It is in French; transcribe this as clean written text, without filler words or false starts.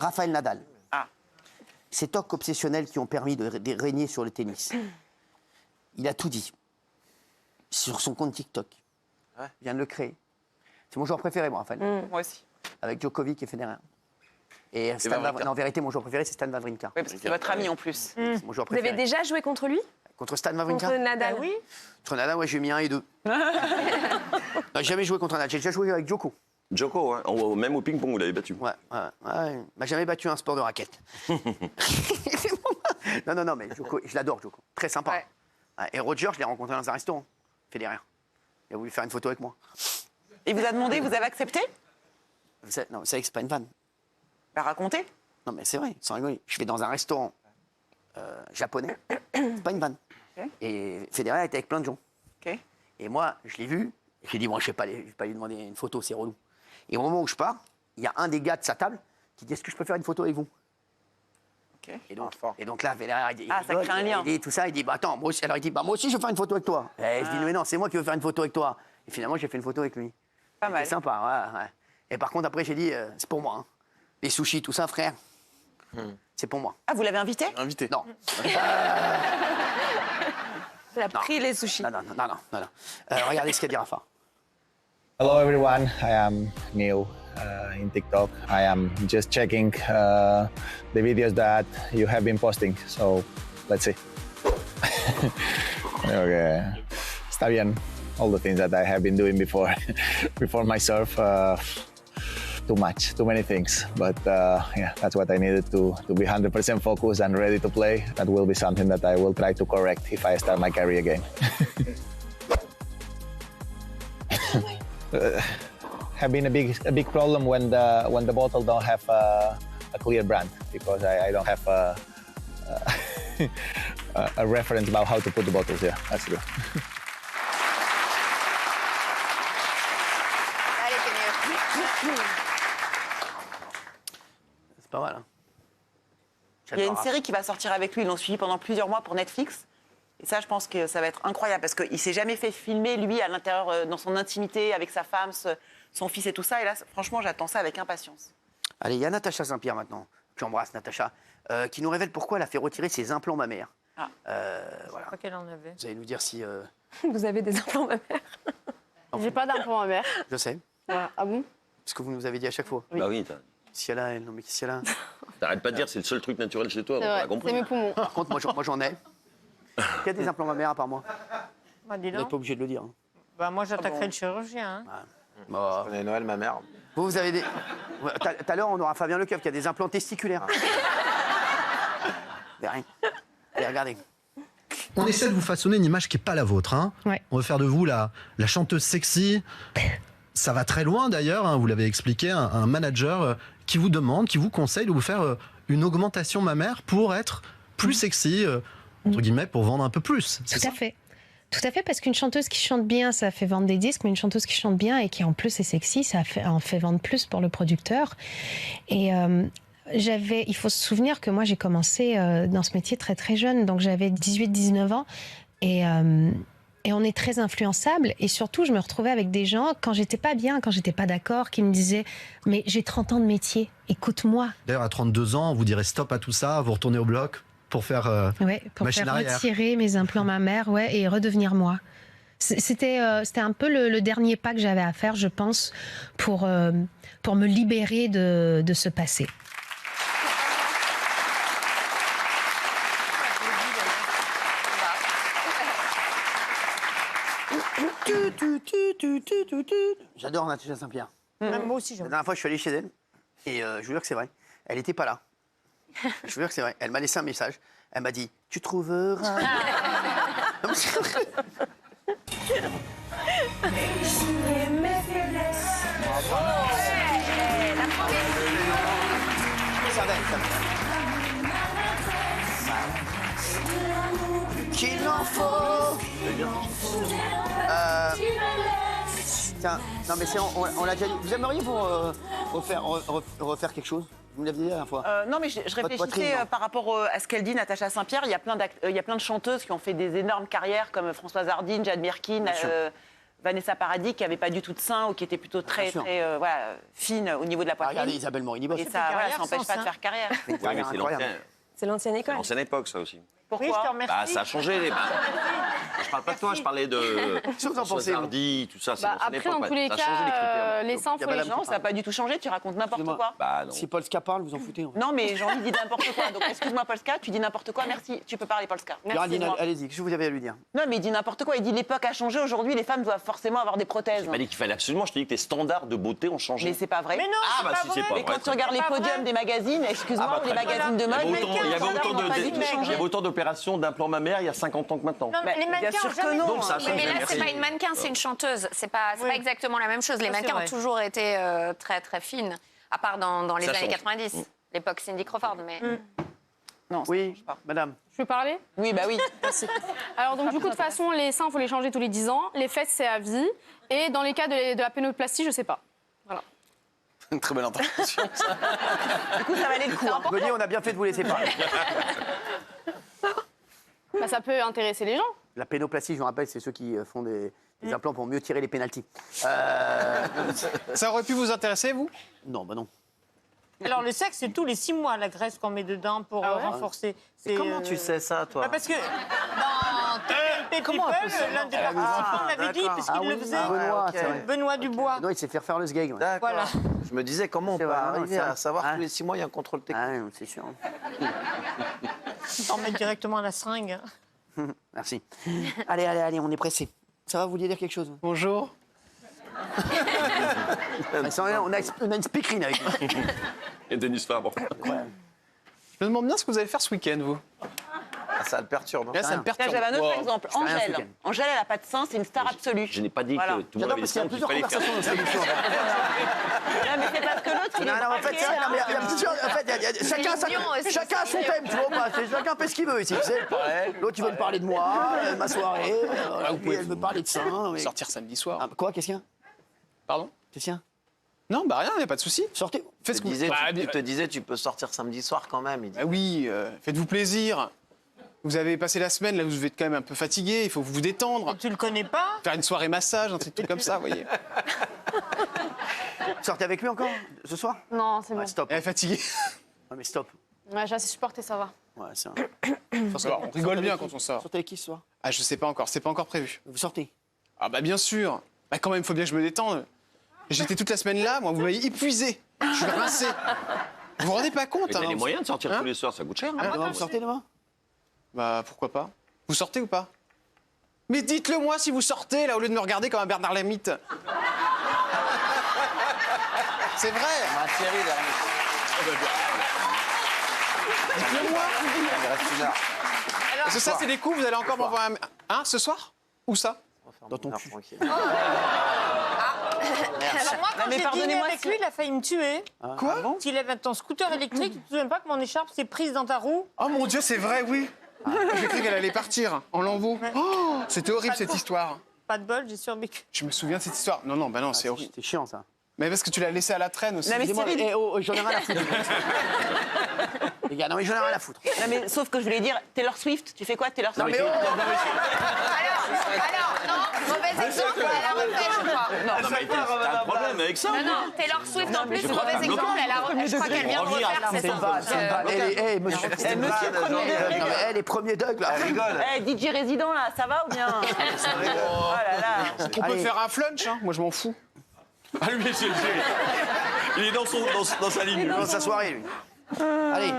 Rafael Nadal. Ah. Ces tocs obsessionnels qui ont permis de régner sur le tennis. Il a tout dit. Sur son compte TikTok. Ouais. Il vient de le créer. C'est mon joueur préféré, moi, Rafael. Moi aussi. Avec Djokovic et Federer. Et Stan Wawrinka. Non, en vérité, mon joueur préféré, c'est Stan Wawrinka. Oui, parce que c'est votre ami en plus. C'est mon joueur Vous avez préféré. déjà joué contre lui? Contre Stan Wawrinka Contre Nadal? Oui. Contre Nadal, ouais, j'ai mis 1 et 2. Non, j'ai jamais joué contre Nadal. J'ai déjà joué avec Djoko. Djoko, hein. Même au ping-pong, vous l'avez battu. Ouais. Il m'a jamais battu un sport de raquette. non, mais Djoko, je l'adore, Djoko. Très sympa. Ouais. Ouais, et Roger, je l'ai rencontré dans un restaurant. Federer. Il a voulu faire une photo avec moi. Il vous a demandé, vous avez accepté? Non, c'est vrai que c'est pas une vanne. Bah, racontez. Non, mais c'est vrai, sans rigoler. Je vais dans un restaurant japonais. C'est pas une vanne. Ok. Et Federer était avec plein de gens. Ok. Et moi, je l'ai vu. Et j'ai dit, moi, je vais pas lui demander une photo, c'est relou. Et au moment où je pars, il y a un des gars de sa table qui dit, est-ce que je peux faire une photo avec vous? Ok. Et donc là, Federer, il dit, Ah, ça crée un lien. il dit tout ça, il dit, bah attends, moi aussi, alors il dit, bah moi aussi, je veux faire une photo avec toi. Et je dis, mais non, c'est moi qui veux faire une photo avec toi. Et finalement, j'ai fait une photo avec lui. Pas mal. C'est sympa, ouais. Et par contre, après, j'ai dit, c'est pour moi. Hein. Les sushis, tout ça, frère, c'est pour moi. Ah, vous l'avez invité? Invité. Non. Il a pris les sushis. Non. Regardez ce qu'a dit Rafa. Hello everyone, I am Neil in TikTok. I am just checking the videos that you have been posting, so let's see. Okay. Está bien. All the things that I have been doing before my surf. Too many things, but yeah, that's what I needed to be 100% focused and ready to play. That will be something that I will try to correct if I start my career again. Have been a big problem when the bottle don't have a clear brand, because I don't have a reference about how to put the bottles here. That's true. C'est pas mal. Hein. Il y a une J'adore série qui va sortir avec lui. Ils l'ont suivi pendant plusieurs mois pour Netflix. Et ça, je pense que ça va être incroyable parce qu'il ne s'est jamais fait filmer, lui, à l'intérieur, dans son intimité, avec sa femme, son fils et tout ça. Et là, franchement, j'attends ça avec impatience. Allez, il y a Natacha Saint-Pierre maintenant. J'embrasse Natacha, qui nous révèle pourquoi elle a fait retirer ses implants mammaires. Ah. Voilà. crois qu'elle en avait. Vous allez nous dire si. Vous avez des implants mammaires? J'ai pas d'implant mammaire. Je sais. Voilà. Ah bon? Ce que vous nous avez dit à chaque fois. Bah oui, Si elle a, elle. Non, mais si elle a. t'arrêtes pas de dire c'est le seul truc naturel chez toi, on C'est l'a vrai, compris. c'est mes poumons. Par contre, moi j'en ai. Qui a des implants mammaires à part moi? Bah, dis Vous n'êtes donc. pas obligé de le dire. Hein. Bah, moi, j'attaquerai le chirurgien. Hein. Bon. On est Noël, ma mère. Vous avez des. Ouais, tout à l'heure, on aura Fabien Lecoeuf qui a des implants testiculaires. Mais rien. Et regardez. On essaie de vous façonner une image qui n'est pas la vôtre. Hein. Ouais. On veut faire de vous la chanteuse sexy. Ça va très loin d'ailleurs, hein, vous l'avez expliqué, un manager qui vous demande, qui vous conseille de vous faire une augmentation mammaire pour être plus sexy, entre guillemets, pour vendre un peu plus. Tout à fait. Tout à fait, parce qu'une chanteuse qui chante bien, ça fait vendre des disques, mais une chanteuse qui chante bien et qui en plus est sexy, en fait vendre plus pour le producteur. Et il faut se souvenir que moi j'ai commencé dans ce métier très très jeune, donc j'avais 18-19 ans et on est très influençable, et surtout je me retrouvais avec des gens quand j'étais pas bien, quand j'étais pas d'accord, qui me disaient mais j'ai 30 ans de métier, écoute-moi. D'ailleurs, à 32 ans, vous direz stop à tout ça, vous retournez au bloc pour faire Pour machine faire arrière. retirer mes implants mammaires, et redevenir moi. C'était un peu le dernier pas que j'avais à faire, je pense, pour me libérer de ce passé. J'adore Natacha Saint-Pierre. Même moi aussi, La j'aime. dernière fois, je suis allé chez elle, et je vous jure que c'est vrai. Elle n'était pas là. Je vous jure que c'est vrai. Elle m'a laissé un message. Elle m'a dit « Tu trouveras... » Non, mais c'est vrai. Ça va, ça va. Qu'il en faut. Tiens, non mais on l'a déjà dit. Vous aimeriez vous refaire quelque chose? Vous me l'aviez dit la dernière fois. Non, mais je poitrine, réfléchissais non. par rapport à ce qu'elle dit, Natacha Saint-Pierre. Il y a plein de chanteuses qui ont fait des énormes carrières, comme Françoise Hardy, Jane Birkin, Bien sûr. Vanessa Paradis qui avait pas du tout de sein ou qui était plutôt très sûr. très voilà, fine au niveau de la Ah, poitrine. regardez Isabelle Morini-Boss. Et ça, voilà, ça carrière n'empêche sans pas de sein. faire carrière. C'est une Oui, mais carrière c'est incroyable. C'est l'ancienne école. l'ancienne époque, ça aussi. Oui, je te Pourquoi remercie. Bah, ça a changé. Je parle pas de toi, je parlais de. Qu'est-ce que vous en pensez, vous Hardy, tout ça. C'est Bah, l'ancienne après, époque, dans ouais. tous les Ça a changé les cas, critères. les seins, Il y a faut les madame- Non, ça n'a pas du tout changé, tu racontes n'importe Excusez-moi. quoi. Bah non. Si Polska parle, vous en foutez. en fait. Non, mais Jean-Louis dit n'importe quoi. Donc, excuse-moi, Polska, tu dis n'importe quoi. Merci, tu peux parler, Polska. Géraldine, Excuse-moi. allez-y, qu'est-ce que vous avez à lui dire? Non, mais il dit n'importe quoi. Il dit l'époque a changé. Aujourd'hui, les femmes doivent forcément avoir des prothèses. J'ai pas dit qu'il fallait absolument, je te dis que tes standards de beauté ont changé. Mais c'est pas vrai. Mais non, Ah, c'est bah pas si, vrai. c'est pas Mais vrai. quand tu regardes les pas vrai. podiums des magazines, excuse-moi, Ah, bah, ou les très bien. magazines de mode, Il y avait autant n'ont pas dit que changé. il y avait autant d'opérations d'implants mammaires il y a 50 ans que maintenant. Non, mais les Bien mannequins sûr ont que jamais non. dit Donc, ça a ça. changé. Mais là, c'est Merci. pas une mannequin, c'est une chanteuse. C'est pas Oui. exactement la même chose. Les Ça, c'est mannequins vrai. ont toujours été très très fines, à part dans les Ça années change. 90, l'époque Cindy Crawford. Mais Non, ça Oui, change pas. madame. Je peux parler? Oui, bah oui. Alors donc du coup de toute façon les seins faut les changer tous les 10 ans, les fesses c'est à vie et dans les cas de la pénoplastie je sais pas. Une très belle intervention. Du coup, ça valait le coup. hein. Denis, on a bien fait de vous laisser parler. Bah, ça peut intéresser les gens. La pénoplastie, je vous rappelle, c'est ceux qui font des implants pour mieux tirer les pénaltys. Ça aurait pu vous intéresser, vous? Non, bah non. Alors le sexe, c'est tous les 6 mois la graisse qu'on met dedans pour renforcer. C'est, Comment tu sais ça, toi? Bah, parce que dans TPP People, l'un des participants l'avait dit parce qu'il le faisait. Benoît, ok. c'est vrai. Benoît Dubois. Non, il sait faire le sgeg. Ouais. D'accord. Voilà. Je me disais, comment on C'est peut vrai, arriver c'est à vrai. savoir Ah. tous les 6 mois, il y a un contrôle technique. Ah, c'est sûr. On met directement à la seringue. Merci. Allez, on est pressé. Ça va, vous vouliez dire quelque chose? Bonjour. On a une speakerine avec nous. Et Denis Fabre. Je me demande bien ce que vous allez faire ce week-end, vous. Ah, ça le perturbe. Là, ça me Tiens, perturbe. j'avais un autre Wow. exemple. rien ce Angèle. week-end. Angèle, elle n'a pas de sein, c'est une star absolue. Je n'ai pas dit Voilà. que tout le monde J'adore avait parce qu'il y a ça, qu'il plusieurs fallait faire. conversations dans cette émission. Non, mais c'est parce que l'autre, il est Non, en fait, braqué, c'est vrai, non, mais il y a hein. plusieurs. En fait, il y a- chacun, mignon aussi, chacun a son c'est thème, tu vois ou pas? Chacun fait ce qu'il veut ici. Tu sais. L'autre, il veut me parler de moi, ma soirée. vous Puis pouvez elle veut parler de ça. mais- Sortir samedi soir. Ah, quoi, qu'est-ce qu'il y a? Pardon? Qu'est-ce qu'il y a? Non, bah rien, il n'y a pas de souci. Sortez. Faites ce que vous... Tu te disais, tu peux sortir samedi soir quand même. Il dit. Ah oui, faites-vous plaisir. Vous avez passé la semaine, là, vous êtes quand même un peu fatigué, il faut vous détendre. Tu le connais pas? Faire une soirée massage, un truc comme ça, vous voyez. Sortez avec lui encore ce soir? Non c'est bon. Ouais, stop. Elle est fatiguée. Ouais, mais stop. Ouais, j'ai assez supporté ça va. Ouais, c'est un... On rigole bien quand on sort. Sortez avec qui ce soir? Ah, je sais pas encore, c'est pas encore prévu. Vous sortez? Ah bah bien sûr. Bah quand même, faut bien que je me détende. J'étais toute la semaine là, moi, vous m'avez épuisé. Je suis rincé. Vous vous rendez pas compte, Mais t'as hein, les moyens de sortir Hein tous les soirs, ça coûte cher. hein. Demain, vous sortez demain? Bah pourquoi pas. Vous sortez ou pas? Mais dites-le moi si vous sortez, là, au lieu de me regarder comme un Bernard Lermite. C'est vrai. Ma Thierry, Dites-le moi. il reste une heure. Parce que ça, c'est des coups, vous allez encore m'envoyer un... Hein, ce soir? Où ça? Dans ton cul. Tranquille. Alors moi, quand mais j'ai dîné pardonnez-moi avec si- lui, il a failli me tuer. Quoi? Il avait ton scooter électrique, tu te souviens pas que mon écharpe s'est prise dans ta roue? Oh mon Dieu, c'est vrai, oui. J'ai cru qu'elle allait partir en lambeaux. Oh, c'était horrible cette histoire. Pas de bol, j'ai survécu. Je me souviens de cette histoire. Non, non, bah non, c'est horrible. C'était chiant, ça. Mais parce que tu l'as laissé à la traîne aussi. Non, mais Excusez-moi, Cyril- j'en ai rien à foutre. Les gars, non, mais j'en ai rien à foutre. Non, mais sauf que je voulais dire, Taylor Swift, tu fais quoi, Taylor Swift? Non, mais alors, non, mauvais exemple, elle a refait, je crois. Non, mais t'as un problème avec ça? Non, non, Taylor Swift en plus, je crois mauvais que- exemple, elle a refait, je crois qu'elle vient de Revenir. refaire, c'est c'est ça. une vanne, c'est une vanne. Monsieur, Monsieur premier degré. non, mais, les premiers Doug, là. Elle rigole. Eh, DJ résident, là, ça va ou bien? Oh là là. On peut Allez. faire un flunch, hein. Moi je m'en fous. Ah, lui, il est dans sa ligne. Dans sa soirée, lui. Allez,